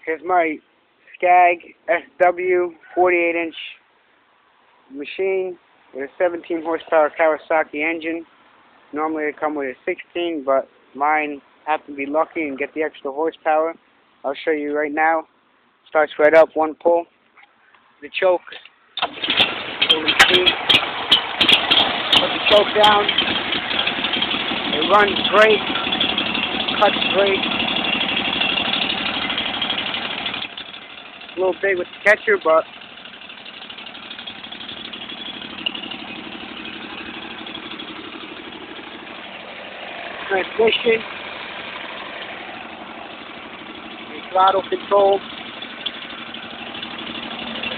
Here's my Skag SW 48-inch machine with a 17 horsepower Kawasaki engine. Normally they come with a 16, but mine happened to be lucky and get the extra horsepower. I'll show you right now. Starts right up, one pull. The choke. Pull the key. Put the choke down. It runs great. Cuts great. A little big with the catcher, but transmission, the throttle control,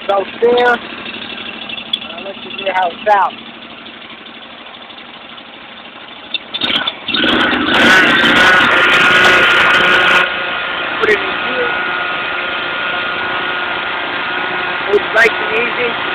belt there. I'll let you hear how it sounds. Put it in gear. It's nice and easy.